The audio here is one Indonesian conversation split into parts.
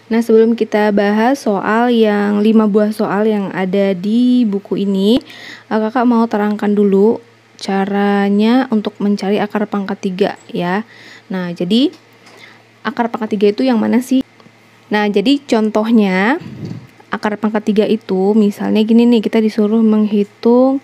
Nah, sebelum kita bahas soal yang 5 buah soal yang ada di buku ini, kakak mau terangkan dulu caranya untuk mencari akar pangkat 3 ya. Nah, jadi akar pangkat 3 itu yang mana sih? Nah, jadi contohnya akar pangkat 3 itu misalnya gini nih, kita disuruh menghitung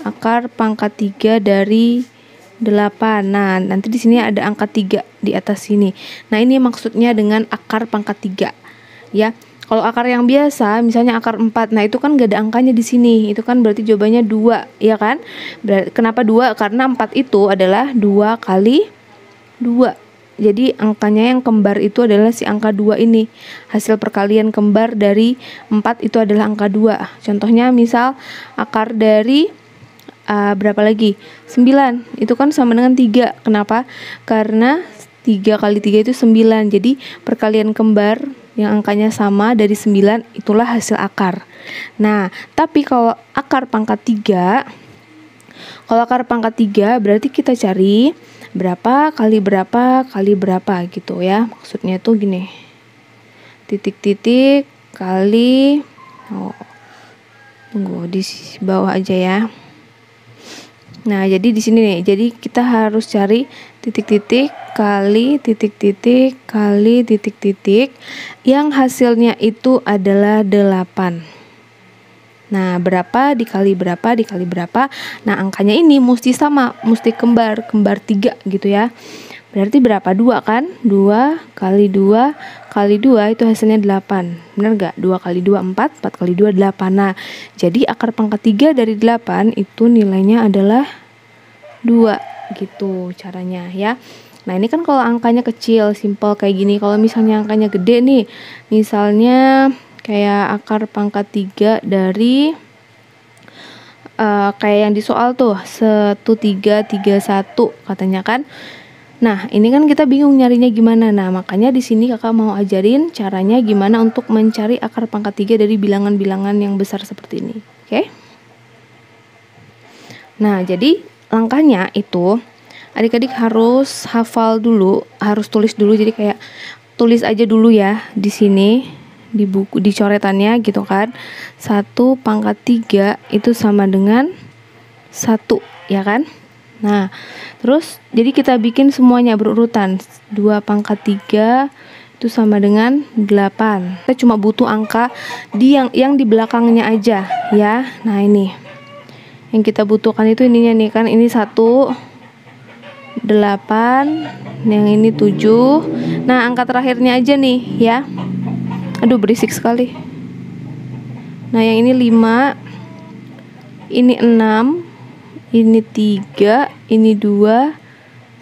akar pangkat 3 dari 8. Nah, nanti di sini ada angka 3 di atas sini. Nah, ini maksudnya dengan akar pangkat 3. Ya. Kalau akar yang biasa, misalnya akar 4, nah itu kan gak ada angkanya di sini. Itu kan berarti jawabannya 2, ya kan? Kenapa 2? Karena 4 itu adalah 2 kali 2. Jadi angkanya yang kembar itu adalah si angka 2 ini. Hasil perkalian kembar dari 4 itu adalah angka 2. Contohnya misal akar dari berapa lagi? 9. Itu kan sama dengan 3. Kenapa? Karena 3 kali 3 itu 9. Jadi perkalian kembar yang angkanya sama dari 9 itulah hasil akar. Nah, tapi kalau akar pangkat 3, berarti kita cari berapa kali berapa gitu ya. Maksudnya tuh gini. Titik-titik kali tunggu di bawah aja ya. Nah, jadi di sini nih. Jadi kita harus cari titik-titik kali titik-titik kali titik-titik yang hasilnya itu adalah 8. Nah, berapa dikali berapa dikali berapa. Nah, angkanya ini mesti sama, msti kembar 3 gitu ya. Berarti berapa? 2 kan? 2 kali 2 kali 2 itu hasilnya 8. Benar gak? 2 kali 2 4, 4 kali 2 8. Nah, jadi akar pangkat 3 dari 8 itu nilainya adalah 2 gitu caranya ya. Nah, ini kan kalau angkanya kecil, simple kayak gini. Kalau misalnya angkanya gede nih, misalnya kayak akar pangkat 3 dari kayak yang di soal tuh 1331 katanya kan. Nah, ini kan kita bingung nyarinya gimana. Nah, makanya di sini kakak mau ajarin caranya gimana untuk mencari akar pangkat 3 dari bilangan-bilangan yang besar seperti ini. Oke? Nah, jadi langkahnya itu adik-adik harus hafal dulu, harus tulis dulu. Jadi kayak tulis aja dulu ya di sini di buku, di coretannya gitu kan. 1 pangkat 3 itu sama dengan 1, ya kan? Nah, terus jadi kita bikin semuanya berurutan. 2 pangkat 3 itu sama dengan 8. Kita cuma butuh angka di yang di belakangnya aja ya. Nah, ini yang kita butuhkan itu ininya nih kan, ini 1 8, yang ini 7. Nah, angka terakhirnya aja nih ya. Aduh, berisik sekali. Nah, yang ini 5, ini 6, ini 3, ini 2,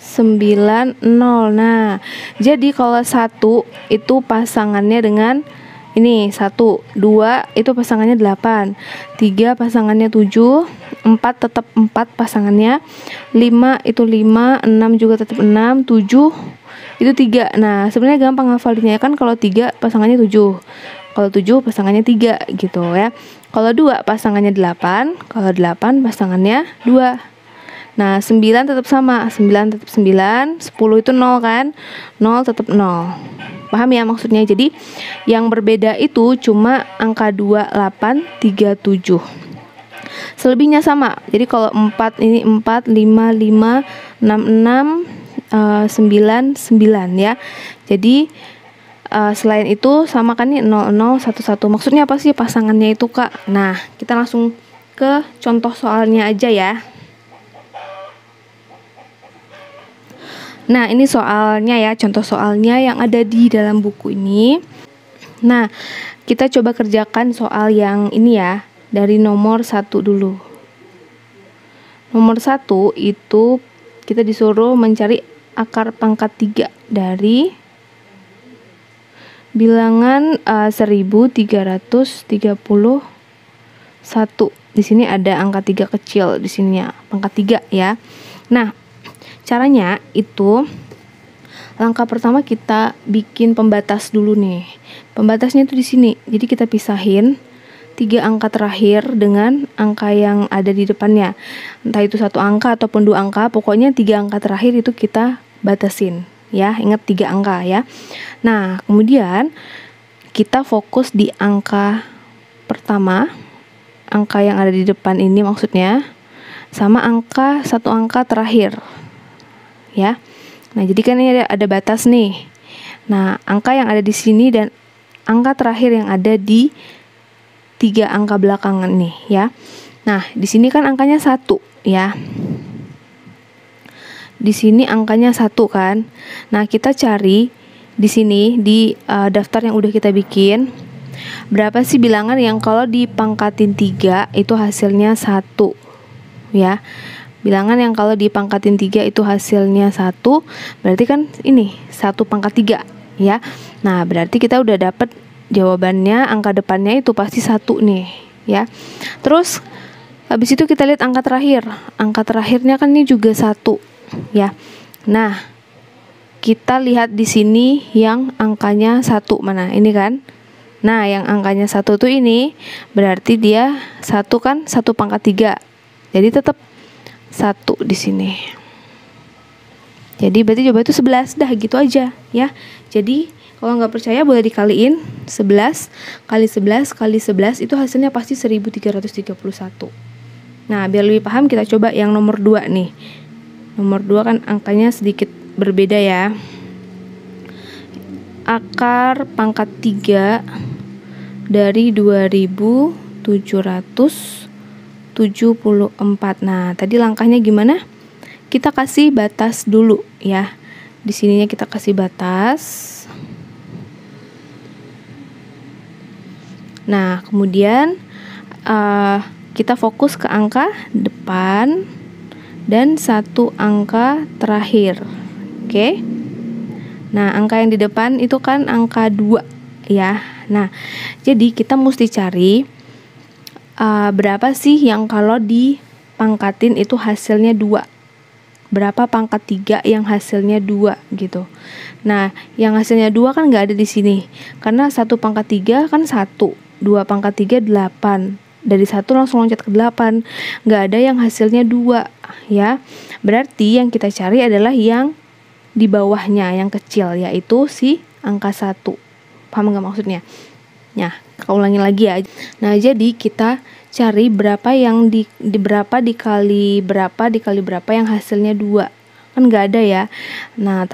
9, 0. Nah, jadi kalau 1 itu pasangannya dengan ini 1, 2 itu pasangannya 8, 3 pasangannya 7, 4 tetap 4 pasangannya, 5 itu 5, 6 juga tetap 6, 7 itu 3. Nah, sebenarnya gampang hafalinnya kan, kalau 3 pasangannya 7. Kalau 7 pasangannya 3 gitu ya. Kalau 2 pasangannya 8, kalau 8 pasangannya 2. Nah, 9 tetap sama, 9 tetap 9, 10 itu 0 kan? 0 tetap 0. Paham ya maksudnya? Jadi yang berbeda itu cuma angka 2, 8, 3, 7. Selebihnya sama. Jadi kalau 4 ini 4, 5, 5, 6, 6, 9, 9 ya. Jadi selain itu sama kan nih 0, 0, 1, 1. Maksudnya apa sih pasangannya itu, Kak? Nah, kita langsung ke contoh soalnya aja ya. Nah, ini soalnya ya, contoh soalnya yang ada di dalam buku ini. Nah, kita coba kerjakan soal yang ini ya, dari nomor 1 dulu. Nomor 1 itu kita disuruh mencari akar pangkat 3 dari bilangan 1331. Di sini ada angka 3 kecil di sininya, pangkat 3 ya. Nah, caranya itu langkah pertama kita bikin pembatas dulu nih. Pembatasnya itu di sini. Jadi kita pisahin 3 angka terakhir dengan angka yang ada di depannya. Entah itu 1 angka ataupun 2 angka, pokoknya 3 angka terakhir itu kita batasin ya. Ingat 3 angka ya. Nah, kemudian kita fokus di angka pertama, angka yang ada di depan ini maksudnya, sama satu angka terakhir, ya. Nah, jadi kan ini ada batas nih. Nah, angka yang ada di sini dan angka terakhir yang ada di 3 angka belakangan nih, ya. Nah, di sini kan angkanya 1, ya. Di sini angkanya 1 kan. Nah, kita cari di sini di daftar yang udah kita bikin, berapa sih bilangan yang kalau dipangkatin 3 itu hasilnya 1, ya. Bilangan yang kalau dipangkatin 3 itu hasilnya 1, berarti kan ini 1 pangkat 3, ya. Nah, berarti kita udah dapet jawabannya, angka depannya itu pasti 1 nih, ya. Terus habis itu kita lihat angka terakhir. Angka terakhirnya kan ini juga 1, ya. Nah, kita lihat di sini yang angkanya 1 mana? Ini kan. Nah, yang angkanya 1 tuh ini berarti dia 1 kan 1 pangkat 3. Jadi tetap 1 di sini. Jadi berarti jawaban itu 11, dah gitu aja, ya. Jadi kalau nggak percaya boleh dikaliin 11 kali 11 kali 11 itu hasilnya pasti 1331. Nah, biar lebih paham kita coba yang nomor 2 nih. Nomor 2 kan angkanya sedikit berbeda, ya. Akar pangkat 3 dari 2774. Nah, tadi langkahnya gimana? Kita kasih batas dulu, ya. Di sininya kita kasih batas. Nah, kemudian kita fokus ke angka depan dan 1 angka terakhir. Oke. Nah, angka yang di depan itu kan angka 2, ya. Nah, jadi kita mesti cari berapa sih yang kalau dipangkatin itu hasilnya 2. Berapa pangkat 3 yang hasilnya 2 gitu. Nah, yang hasilnya 2 kan nggak ada di sini. Karena 1 pangkat 3 kan 1, 2 pangkat 3 8. Dari 1 langsung loncat ke 8. Nggak ada yang hasilnya 2, ya. Berarti yang kita cari adalah yang di bawahnya, yang kecil, yaitu si angka 1. Paham nggak maksudnya? Nah, kita ulangi lagi ya. Nah, jadi kita cari berapa yang berapa dikali berapa yang hasilnya 2. Kan nggak ada, ya. Nah,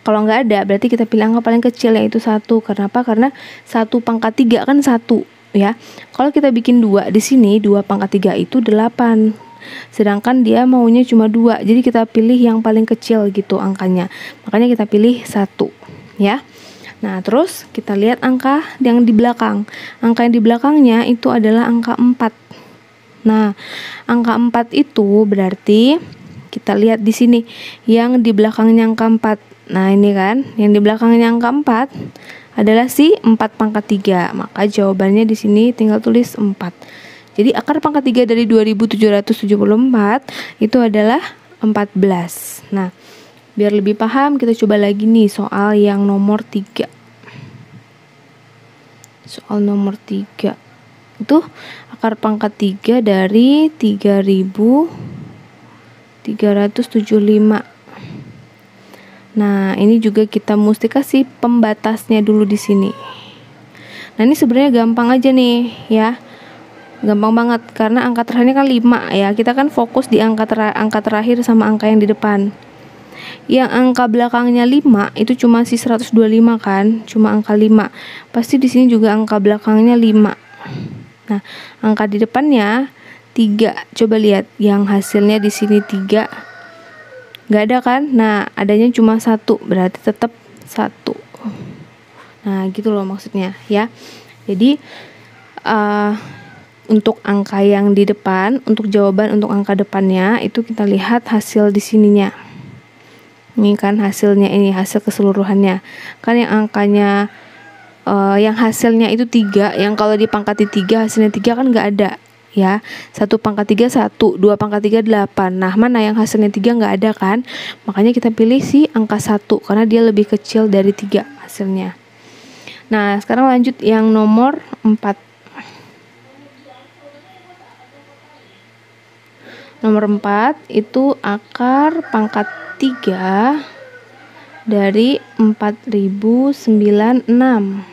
kalau nggak ada berarti kita pilih angka paling kecil, yaitu 1. Kenapa? Karena 1 pangkat 3 kan 1, ya. Kalau kita bikin 2 di sini, 2 pangkat 3 itu 8. Sedangkan dia maunya cuma 2. Jadi kita pilih yang paling kecil gitu angkanya. Makanya kita pilih 1, ya. Nah, terus kita lihat angka yang di belakang. Angka yang di belakangnya itu adalah angka 4. Nah, angka 4 itu berarti kita lihat di sini yang di belakangnya angka 4. Nah, ini kan yang di belakangnya angka 4 adalah si 4 pangkat 3. Maka jawabannya di sini tinggal tulis 4. Jadi akar pangkat 3 dari 2774 itu adalah 14. Nah, biar lebih paham kita coba lagi nih soal yang nomor 3. Soal nomor 3 itu akar pangkat 3 dari 3375. Nah, ini juga kita mesti kasih pembatasnya dulu di sini. Nah, ini sebenarnya gampang aja nih, ya. Gampang banget karena angka terakhirnya kan 5, ya. Kita kan fokus di angka terakhir sama angka yang di depan. Yang angka belakangnya 5 itu cuma si 125 kan, cuma angka 5. Pasti di sini juga angka belakangnya 5. Nah, angka di depannya 3. Coba lihat yang hasilnya di sini 3. Nggak ada kan? Nah, adanya cuma 1, berarti tetap 1. Nah, gitu loh maksudnya, ya. Jadi untuk angka yang di depan, untuk jawaban untuk angka depannya itu kita lihat hasil di sininya. Ini kan hasilnya, ini hasil keseluruhannya. Kan yang angkanya yang hasilnya itu 3, yang kalau dipangkati 3 hasilnya 3 kan nggak ada, ya. 1 pangkat 3 1, 2 pangkat 3 8. Nah, mana yang hasilnya 3 nggak ada kan? Makanya kita pilih si angka 1 karena dia lebih kecil dari 3 hasilnya. Nah, sekarang lanjut yang nomor 4. Nomor 4 itu akar pangkat 3 dari 4096.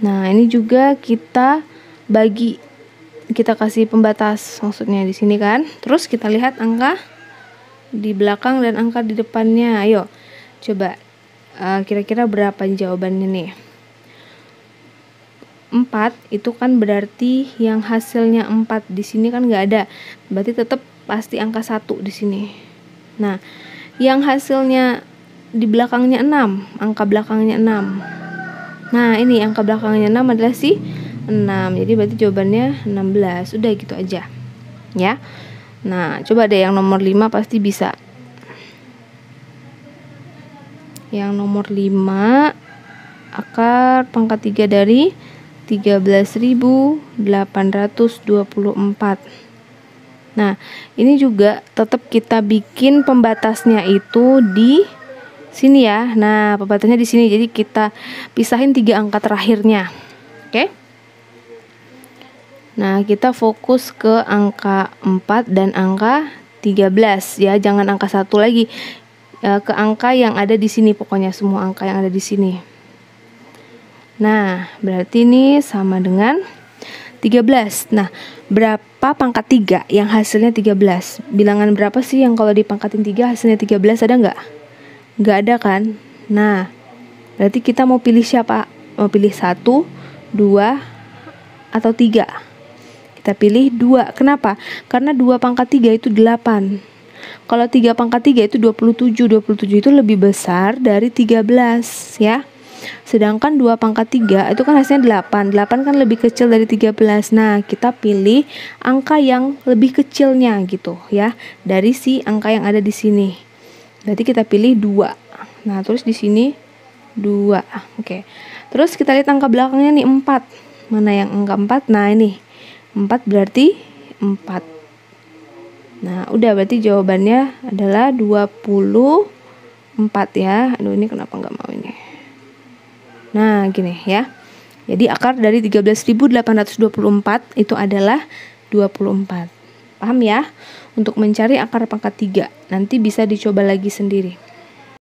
Nah, ini juga kita bagi, kita kasih pembatas maksudnya di sini kan. Terus kita lihat angka di belakang dan angka di depannya. Ayo, coba kira-kira berapa jawabannya nih? 4 itu kan berarti yang hasilnya 4 di sini kan nggak ada. Berarti tetap pasti angka 1 di sini. Nah, yang hasilnya di belakangnya 6, angka belakangnya 6. Nah, ini angka belakangnya 6 adalah si 6. Jadi berarti jawabannya 16. Udah gitu aja. Ya. Nah, coba deh yang nomor 5 pasti bisa. Yang nomor 5 akar pangkat 3 dari 13.824. Nah, ini juga tetap kita bikin pembatasnya itu di sini ya. Nah, pembatasnya di sini. Jadi kita pisahin 3 angka terakhirnya. Oke? Nah, kita fokus ke angka 4 dan angka 13 ya. Jangan angka 1 lagi. Ke angka yang ada di sini, pokoknya semua angka yang ada di sini. Nah, berarti ini sama dengan 13. Nah, berapa pangkat 3 yang hasilnya 13? Bilangan berapa sih yang kalau dipangkatin 3 hasilnya 13, ada nggak? Nggak ada kan? Nah, berarti kita mau pilih siapa? Mau pilih 1, 2, atau 3? Kita pilih 2. Kenapa? Karena 2 pangkat 3 itu 8. Kalau 3 pangkat 3 itu 27. 27 itu lebih besar dari 13 ya. Sedangkan 2 pangkat 3 itu kan hasilnya 8. 8 kan lebih kecil dari 13. Nah, kita pilih angka yang lebih kecilnya gitu ya, dari si angka yang ada di sini. Berarti kita pilih 2. Nah, terus di sini 2. Oke. Terus kita lihat angka belakangnya nih 4. Mana yang angka 4? Nah, ini. 4 berarti 4. Nah, udah, berarti jawabannya adalah 24 ya. Aduh, ini kenapa nggak mau ini? Nah, gini ya. Jadi akar dari 13.824 itu adalah 24. Paham ya? Untuk mencari akar pangkat 3, nanti bisa dicoba lagi sendiri.